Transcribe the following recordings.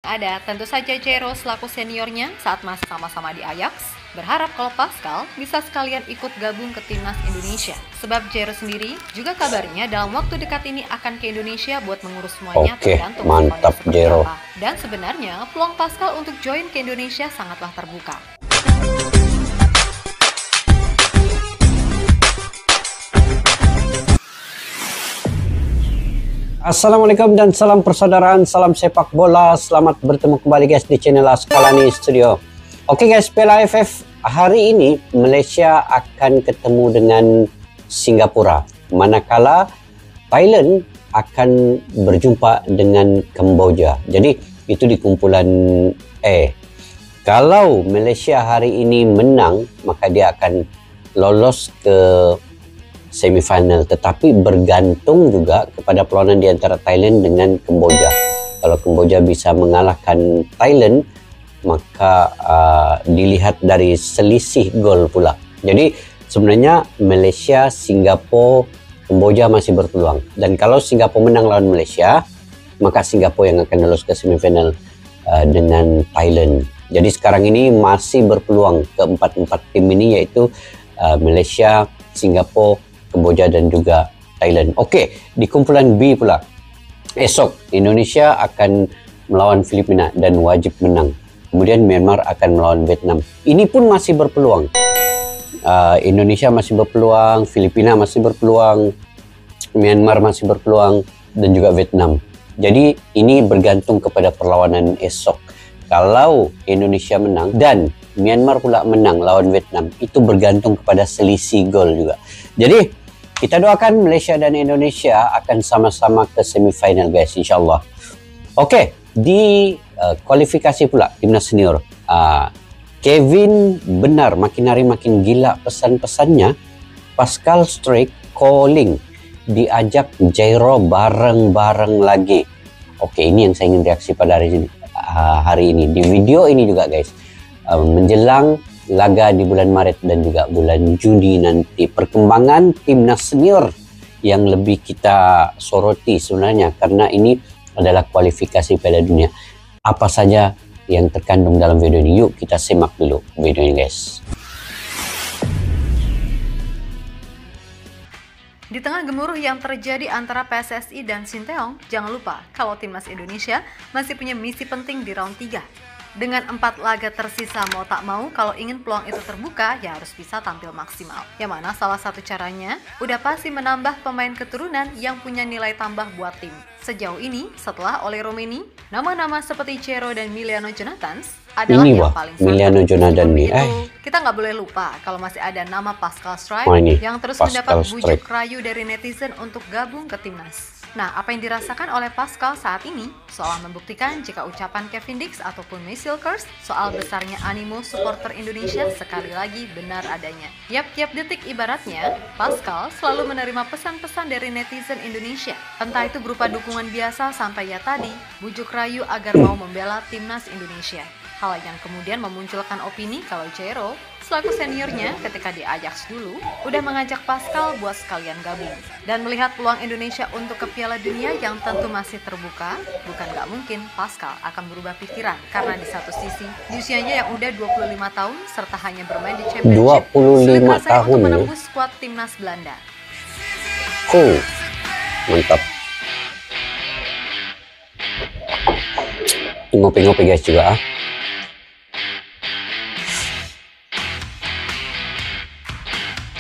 ada tentu saja Jero selaku seniornya saat masih sama-sama di Ajax berharap kalau Pascal bisa sekalian ikut gabung ke timnas Indonesia. Sebab Jero sendiri juga kabarnya dalam waktu dekat ini akan ke Indonesia buat mengurus semuanya. Oke, mantap Jero. Dan sebenarnya peluang Pascal untuk join ke Indonesia sangatlah terbuka. Assalamualaikum dan salam persaudaraan, salam sepak bola. Selamat bertemu kembali guys di channel Askalani Studio. Oke guys, Piala AFF hari ini Malaysia akan ketemu dengan Singapura, manakala Thailand akan berjumpa dengan Kamboja. Jadi itu di kumpulan E. Kalau Malaysia hari ini menang, maka dia akan lolos ke semifinal, tetapi bergantung juga kepada perlawanan di antara Thailand dengan Kamboja. Kalau Kamboja bisa mengalahkan Thailand, maka dilihat dari selisih gol pula. Jadi sebenarnya Malaysia, Singapura, Kamboja masih berpeluang. Dan kalau Singapura menang lawan Malaysia, maka Singapura yang akan lolos ke semifinal dengan Thailand. Jadi sekarang ini masih berpeluang keempat-empat tim ini, yaitu Malaysia, Singapura, Kamboja dan juga Thailand. Oke, di kumpulan B pula. Esok Indonesia akan melawan Filipina dan wajib menang. Kemudian Myanmar akan melawan Vietnam. Ini pun masih berpeluang. Indonesia masih berpeluang, Filipina masih berpeluang, Myanmar masih berpeluang, dan juga Vietnam. Jadi ini bergantung kepada perlawanan esok. Kalau Indonesia menang dan Myanmar pula menang lawan Vietnam, itu bergantung kepada selisih gol juga. Jadi kita doakan Malaysia dan Indonesia akan sama-sama ke semifinal guys, insyaAllah. Oke, di kualifikasi pula timnas senior, Kevin benar makin hari makin gila pesan-pesannya. Pascal Struijk calling diajak Jero bareng-bareng lagi. Oke, ini yang saya ingin reaksi pada hari ini. Di video ini juga guys, menjelang laga di bulan Maret dan juga bulan Juni nanti, perkembangan timnas senior yang lebih kita soroti sebenarnya, karena ini adalah kualifikasi Piala Dunia. Apa saja yang terkandung dalam video ini? Yuk kita simak dulu video ini guys. Di tengah gemuruh yang terjadi antara PSSI dan Sinteyong, jangan lupa kalau timnas Indonesia masih punya misi penting di round 3. Dengan 4 laga tersisa, mau tak mau kalau ingin peluang itu terbuka ya harus bisa tampil maksimal. Yang mana salah satu caranya udah pasti menambah pemain keturunan yang punya nilai tambah buat tim. Sejauh ini setelah Ole Romeni, nama-nama seperti Jero dan Miliano Jonathans adalah ini yang paling Miliano Jonathans nih. Kita nggak boleh lupa kalau masih ada nama Pascal Struijk yang terus Pascal mendapat bujuk rayu dari netizen untuk gabung ke timnas. Nah, apa yang dirasakan oleh Pascal saat ini seolah membuktikan jika ucapan Kevin Dix ataupun Mesilkers soal besarnya animo supporter Indonesia sekali lagi benar adanya. Tiap detik ibaratnya, Pascal selalu menerima pesan-pesan dari netizen Indonesia. Entah itu berupa dukungan biasa sampai ya tadi, bujuk rayu agar mau membela timnas Indonesia. Hal yang kemudian memunculkan opini kalau Jero selaku seniornya ketika di Ajax dulu udah mengajak Pascal buat sekalian gabung. Dan melihat peluang Indonesia untuk ke Piala Dunia yang tentu masih terbuka, bukan gak mungkin Pascal akan berubah pikiran, karena di satu sisi di usianya yang udah 25 tahun serta hanya bermain di Championship, 25 tahun untuk menembus skuad timnas Belanda. Mantap. Ngopi-ngopi guys juga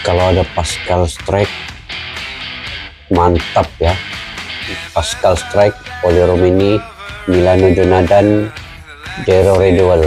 Kalau ada Pascal Struijk, mantap ya. Pascal Struijk, Ole Romeni, Miliano Jonathans, Jero Ridwan.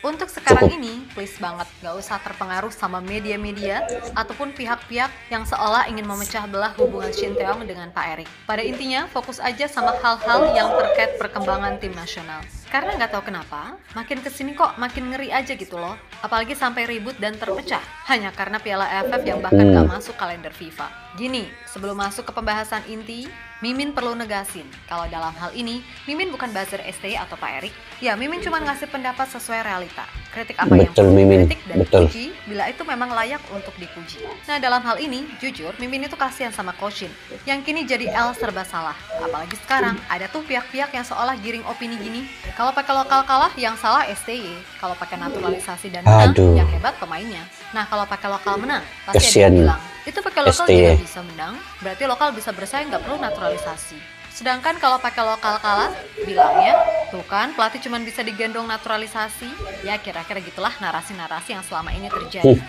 Untuk sekarang ini, please banget gak usah terpengaruh sama media-media ataupun pihak-pihak yang seolah ingin memecah belah hubungan Sinteyong dengan Pak Erik. Pada intinya, fokus aja sama hal-hal yang terkait perkembangan tim nasional. Karena nggak tahu kenapa, makin kesini kok makin ngeri aja gitu loh. Apalagi sampai ribut dan terpecah, hanya karena Piala AFF yang bahkan nggak masuk kalender FIFA. Gini, sebelum masuk ke pembahasan inti, Mimin perlu negasin, kalau dalam hal ini, Mimin bukan buzzer STY atau Pak Erik. Ya, Mimin cuma ngasih pendapat sesuai realita. Kritik apa yang perlu dikritik dan dipuji, bila itu memang layak untuk dipuji. Nah, dalam hal ini, jujur, Mimin itu kasihan sama Coach Shin, yang kini jadi L serba salah. Apalagi sekarang, ada tuh pihak-pihak yang seolah giring opini gini. Kalau pakai lokal kalah, yang salah STY. Kalau pakai naturalisasi dan menang, yang hebat pemainnya. Nah, kalau pakai lokal menang, pasti ada yang bilang, itu pakai lokal juga bisa menang, berarti lokal bisa bersaing, nggak perlu naturalisasi. Sedangkan kalau pakai lokal kalah, bilangnya, tuh kan pelatih cuma bisa digendong naturalisasi. Ya kira-kira gitulah narasi-narasi yang selama ini terjadi.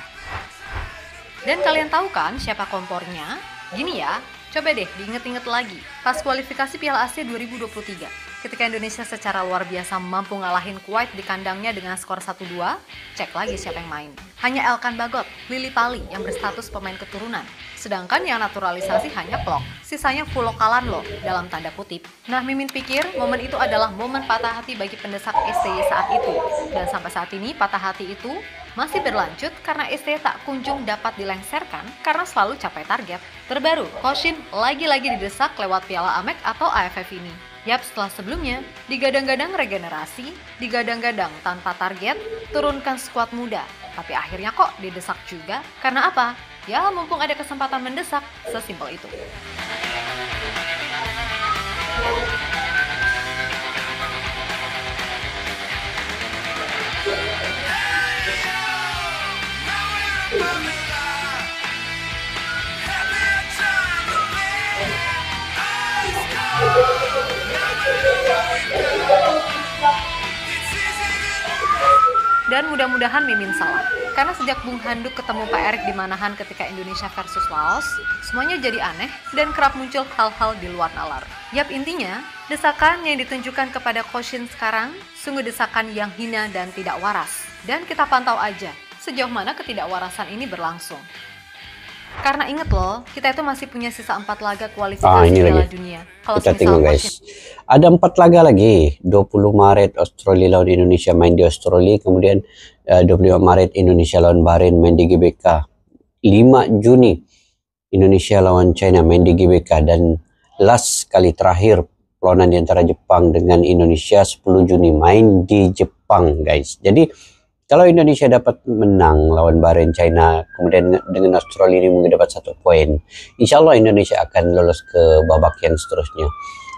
Dan kalian tahu kan siapa kompornya? Gini ya, coba deh diinget-inget lagi, pas kualifikasi Piala Asia 2023. Ketika Indonesia secara luar biasa mampu ngalahin Kuwait di kandangnya dengan skor 1-2, cek lagi siapa yang main. Hanya Elkan Bagot, Lili Pali yang berstatus pemain keturunan. Sedangkan yang naturalisasi hanya Plok, sisanya full lokalan loh, dalam tanda kutip. Nah, Mimin pikir momen itu adalah momen patah hati bagi pendesak STY saat itu. Dan sampai saat ini patah hati itu masih berlanjut karena STY tak kunjung dapat dilengsarkan karena selalu capai target. Terbaru, Coach Shin lagi-lagi didesak lewat Piala AMEK atau AFF ini. Yap, setelah sebelumnya, digadang-gadang regenerasi, digadang-gadang tanpa target, turunkan skuad muda. Tapi akhirnya kok didesak juga? Karena apa? Ya, mumpung ada kesempatan mendesak, sesimpel itu. Dan mudah-mudahan Mimin salah. Karena sejak Bung Handuk ketemu Pak Erik di Manahan ketika Indonesia versus Laos, semuanya jadi aneh dan kerap muncul hal-hal di luar nalar. Yap, intinya, desakan yang ditunjukkan kepada Coach Shin sekarang sungguh desakan yang hina dan tidak waras. Dan kita pantau aja sejauh mana ketidakwarasan ini berlangsung. Karena inget loh, kita itu masih punya sisa 4 laga kualifikasi Piala Dunia. Kalau kita tengok guys, ada 4 laga lagi. 20 Maret Australia lawan Indonesia main di Australia, kemudian 25 Maret Indonesia lawan Bahrain main di GBK. 5 Juni Indonesia lawan China main di GBK, dan last kali terakhir perlawanan di antara Jepang dengan Indonesia 10 Juni main di Jepang guys. Jadi kalau Indonesia dapat menang lawan Bahrain, China, kemudian dengan Australia ini mungkin dapat 1 poin, insya Allah Indonesia akan lolos ke babak yang seterusnya.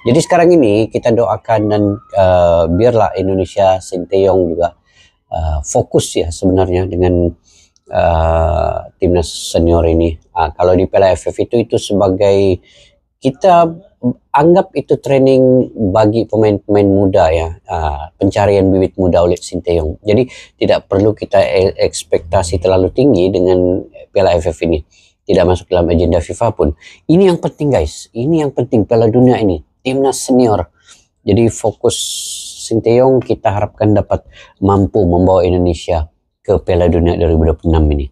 Jadi sekarang ini kita doakan dan biarlah Indonesia Sinteyong juga fokus ya sebenarnya dengan timnas senior ini. Kalau di Piala AFF itu sebagai, kita anggap itu training bagi pemain-pemain muda ya, pencarian bibit muda oleh Sinteyong. Jadi tidak perlu kita ekspektasi terlalu tinggi dengan Piala AFF ini. Tidak masuk dalam agenda FIFA pun. Ini yang penting guys, ini yang penting Piala Dunia ini, timnas senior. Jadi fokus Sinteyong kita harapkan dapat mampu membawa Indonesia ke Piala Dunia 2026 ini.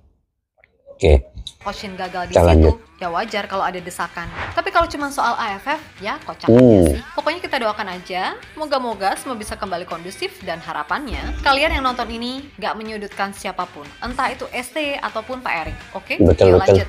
Oke. Coach Shin gagal di situ, ya wajar kalau ada desakan. Tapi kalau cuma soal AFF, ya kocak aja sih. Pokoknya kita doakan aja, moga-moga semua bisa kembali kondusif, dan harapannya kalian yang nonton ini gak menyudutkan siapapun, entah itu STY ataupun Pak Erik. Oke? Betul, yuk lanjut.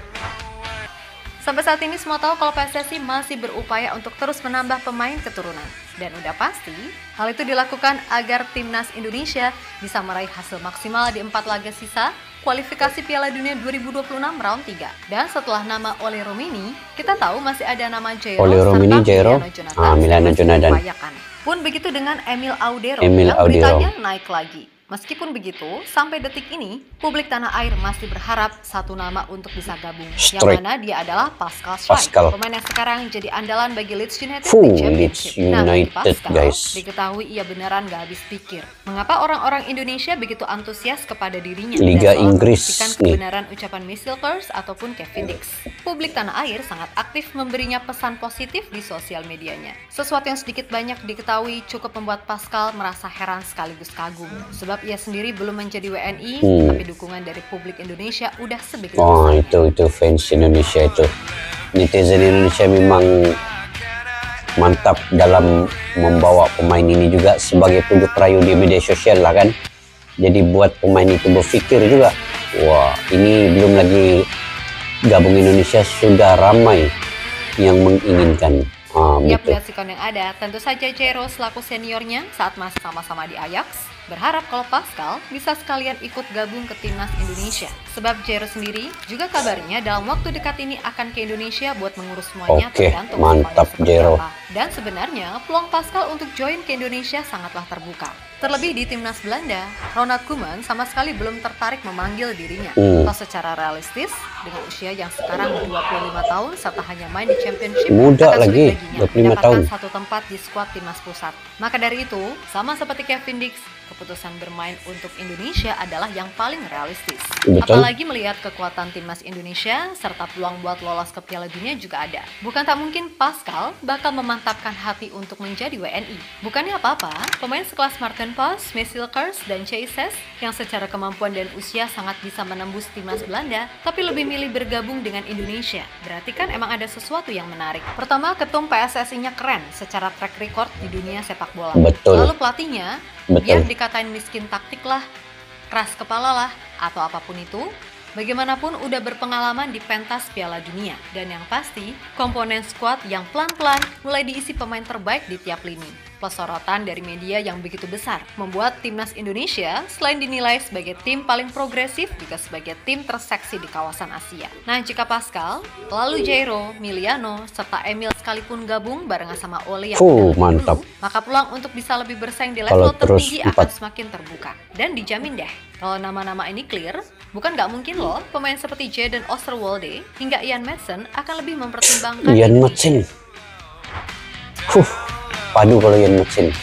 Sampai saat ini semua tahu kalau PSSI masih berupaya untuk terus menambah pemain keturunan. Dan udah pasti, hal itu dilakukan agar timnas Indonesia bisa meraih hasil maksimal di 4 laga sisa kualifikasi Piala Dunia 2026 round 3. Dan setelah nama Ole Romini, kita tahu masih ada nama Jairo serta Milano Jonathan. Pun begitu dengan Emil Audero yang beritanya naik lagi. Meskipun begitu, sampai detik ini, publik tanah air masih berharap satu nama untuk bisa gabung. Yang mana dia adalah Pascal Schweitzer, pemain yang sekarang jadi andalan bagi Leeds United di Championship. Nah, Pascal, diketahui ia beneran gak habis pikir. Mengapa orang-orang Indonesia begitu antusias kepada dirinya? Liga Inggris memastikan kebenaran ucapan Michel Kers ataupun Kevin Dix. Publik tanah air sangat aktif memberinya pesan positif di sosial medianya. Sesuatu yang sedikit banyak diketahui cukup membuat Pascal merasa heran sekaligus kagum. Sebab ia sendiri belum menjadi WNI, tapi dukungan dari publik Indonesia udah sebegitu besar. Itu fans Indonesia itu. Netizen Indonesia memang mantap dalam membawa pemain ini juga sebagai pujuk rayu di media sosial lah kan. Jadi buat pemain itu berpikir juga, wah ini belum lagi gabung Indonesia sudah ramai yang menginginkan. Tiap betul. melihat sikon yang ada, tentu saja Jero selaku seniornya saat masih sama-sama di Ajax berharap kalau Pascal bisa sekalian ikut gabung ke timnas Indonesia. Sebab Jero sendiri juga kabarnya dalam waktu dekat ini akan ke Indonesia buat mengurus semuanya, Oke, tergantung mantap semuanya seperti Jero. apa. Dan sebenarnya peluang Pascal untuk join ke Indonesia sangatlah terbuka. Terlebih di timnas Belanda, Ronald Koeman sama sekali belum tertarik memanggil dirinya. Atau secara realistis, dengan usia yang sekarang 25 tahun serta hanya main di Championship, Muda akan lagi, sulit baginya 25 mendapatkan tahun. satu tempat di skuad timnas pusat. Maka dari itu, sama seperti Kevin Dix, keputusan bermain untuk Indonesia adalah yang paling realistis. Betul. Apalagi melihat kekuatan timnas Indonesia serta peluang buat lolos ke Piala Dunia juga ada. Bukan tak mungkin Pascal bakal memantapkan hati untuk menjadi WNI. Bukannya apa-apa, pemain sekelas Martin Pos, Mesilkers, dan Chaises yang secara kemampuan dan usia sangat bisa menembus timnas Belanda, tapi lebih milih bergabung dengan Indonesia. Berarti kan emang ada sesuatu yang menarik. Pertama, ketum PSSI-nya keren secara track record di dunia sepak bola. Betul. Lalu pelatihnya, biar dikatain miskin taktik lah, keras kepala lah, atau apapun itu, bagaimanapun udah berpengalaman di pentas Piala Dunia. Dan yang pasti, komponen skuad yang pelan-pelan mulai diisi pemain terbaik di tiap lini. Plus sorotan dari media yang begitu besar, membuat timnas Indonesia selain dinilai sebagai tim paling progresif, juga sebagai tim terseksi di kawasan Asia. Nah, jika Pascal, lalu Jairo, Miliano, serta Emil sekalipun gabung barengan sama Ole yang udah lebih mantap. dulu, maka peluang untuk bisa lebih bersaing di level tertinggi akan semakin terbuka. Dan dijamin deh, kalau nama-nama ini clear, bukan nggak mungkin loh pemain seperti Jaden Osterwolde hingga Ian Madsen akan lebih mempertimbangkan Ian Madsen. Padu kalau Ian Madsen.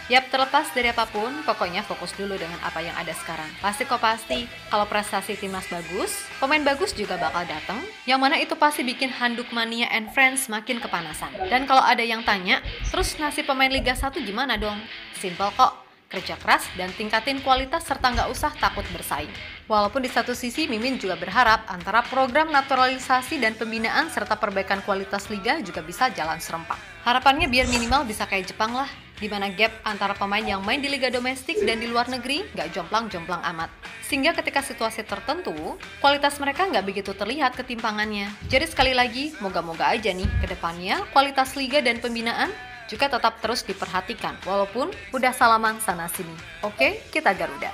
Yap, terlepas dari apapun, pokoknya fokus dulu dengan apa yang ada sekarang. Pasti kok pasti, kalau prestasi timnas bagus, pemain bagus juga bakal datang, yang mana itu pasti bikin handuk mania and friends makin kepanasan. Dan kalau ada yang tanya, terus nasib pemain Liga 1 gimana dong? Simple kok, kerja keras dan tingkatin kualitas serta nggak usah takut bersaing. Walaupun di satu sisi Mimin juga berharap antara program naturalisasi dan pembinaan serta perbaikan kualitas liga juga bisa jalan serempak. Harapannya biar minimal bisa kayak Jepang lah, di mana gap antara pemain yang main di liga domestik dan di luar negeri nggak jomplang-jomplang amat. Sehingga ketika situasi tertentu, kualitas mereka nggak begitu terlihat ketimpangannya. Jadi sekali lagi, moga-moga aja nih ke depannya kualitas liga dan pembinaan juga tetap terus diperhatikan, walaupun udah salaman sana-sini. Oke, kita Garuda.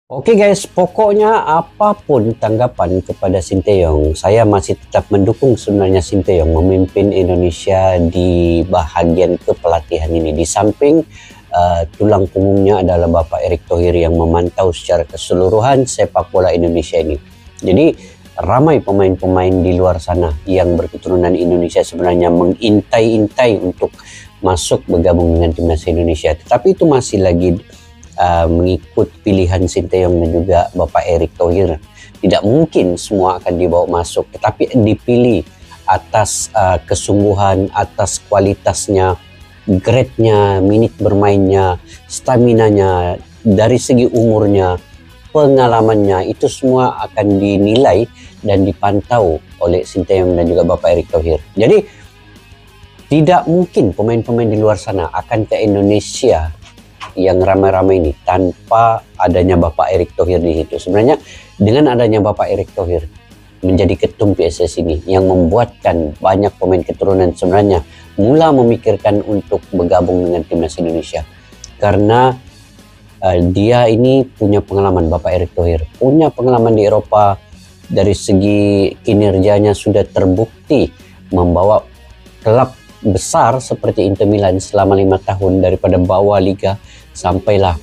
Oke guys, pokoknya apapun tanggapan kepada Sinteyong, saya masih tetap mendukung sebenarnya Sinteyong memimpin Indonesia di bahagian kepelatihan ini. Di samping tulang punggungnya adalah Bapak Erick Thohir yang memantau secara keseluruhan sepak bola Indonesia ini. Jadi ramai pemain-pemain di luar sana yang berketurunan Indonesia sebenarnya mengintai-intai untuk masuk bergabung dengan timnas Indonesia. Tetapi itu masih lagi mengikut pilihan Sinteyong dan juga Bapak Erick Thohir. Tidak mungkin semua akan dibawa masuk, tetapi dipilih atas kesungguhan, atas kualitasnya, grade-nya, minit bermainnya, stamina-nya, dari segi umurnya, pengalamannya, itu semua akan dinilai dan dipantau oleh Sinteyong dan juga Bapak Erick Thohir. Jadi tidak mungkin pemain-pemain di luar sana akan ke Indonesia yang ramai-ramai ini tanpa adanya Bapak Erick Thohir di situ. Sebenarnya dengan adanya Bapak Erick Thohir menjadi ketum PSSI ini yang membuatkan banyak pemain keturunan sebenarnya mula memikirkan untuk bergabung dengan timnas Indonesia, karena dia ini punya pengalaman. Bapak Erick Thohir punya pengalaman di Eropa, dari segi kinerjanya sudah terbukti membawa klub besar seperti Inter Milan selama 5 tahun daripada bawah liga sampailah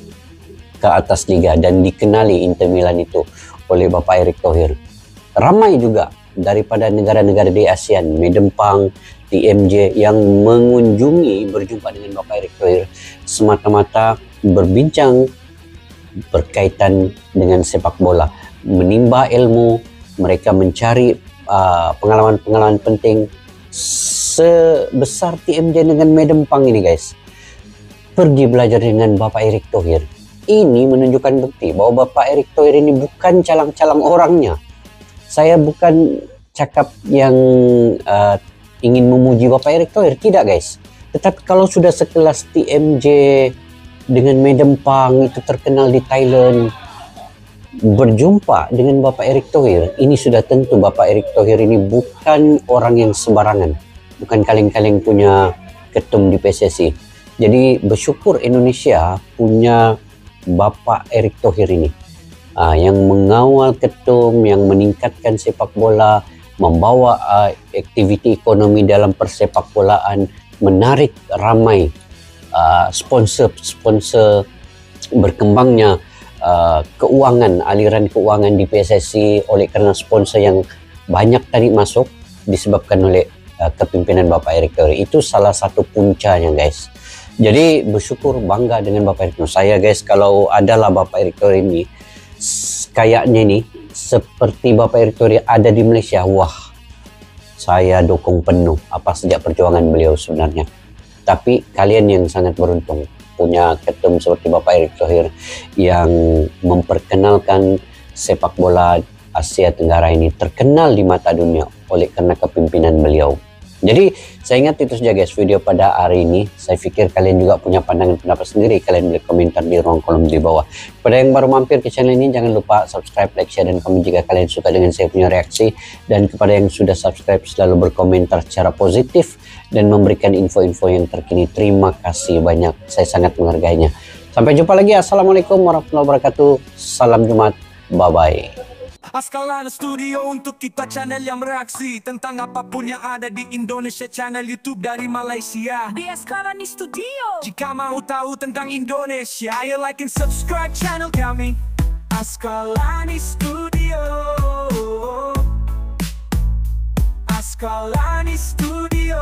ke atas liga, dan dikenali Inter Milan itu oleh Bapak Erick Thohir. Ramai juga daripada negara-negara di ASEAN, Medempang, TMJ yang mengunjungi, berjumpa dengan Bapak Erick Thohir semata-mata berbincang berkaitan dengan sepak bola, menimba ilmu, mereka mencari pengalaman-pengalaman penting. Sebesar TMJ dengan Medempang ini guys, pergi belajar dengan Bapak Erick Thohir. Ini menunjukkan bukti bahwa Bapak Erick Thohir ini bukan calang-calang orangnya. Saya bukan cakap yang ingin memuji Bapak Erick Thohir, tidak guys. Tetapi kalau sudah sekelas TMJ dengan Medempang itu terkenal di Thailand, berjumpa dengan Bapak Erick Thohir, ini sudah tentu Bapak Erick Thohir ini bukan orang yang sembarangan, bukan kaleng-kaleng punya ketum di PSSI. Jadi bersyukur Indonesia punya Bapak Erick Thohir ini, yang mengawal ketum, yang meningkatkan sepak bola, membawa aktiviti ekonomi dalam persepak bolaan, menarik ramai sponsor-sponsor, berkembangnya keuangan, aliran keuangan di PSSI oleh karena sponsor yang banyak tadi masuk disebabkan oleh kepimpinan Bapak Erick Thohir. Itu salah satu puncanya, guys. Jadi bersyukur, bangga dengan Bapak Erick Thohir. Saya, guys, kalau adalah Bapak Erick Thohir ini, kayaknya nih seperti Bapak Erick Thohir ada di Malaysia, wah, saya dukung penuh apa sejak perjuangan beliau sebenarnya. Tapi kalian yang sangat beruntung punya ketum seperti Bapak Erick Thohir yang memperkenalkan sepak bola Asia Tenggara ini terkenal di mata dunia oleh karena kepimpinan beliau. Jadi saya ingat itu saja, guys, video pada hari ini. Saya pikir kalian juga punya pandangan pendapat sendiri. Kalian boleh komentar di ruang kolom di bawah. Pada yang baru mampir ke channel ini, jangan lupa subscribe, like, share, dan komen jika kalian suka dengan saya punya reaksi. Dan kepada yang sudah subscribe, selalu berkomentar secara positif dan memberikan info-info yang terkini. Terima kasih banyak, saya sangat menghargainya. Sampai jumpa lagi. Assalamualaikum warahmatullahi wabarakatuh. Salam Jumat, bye-bye. Askalani Studio untuk kita channel yang bereaksi tentang apapun yang ada di Indonesia, channel YouTube dari Malaysia di Askalani Studio. Jika mau tahu tentang Indonesia, ayo like and subscribe channel kami Askalani Studio. Askalani Studio.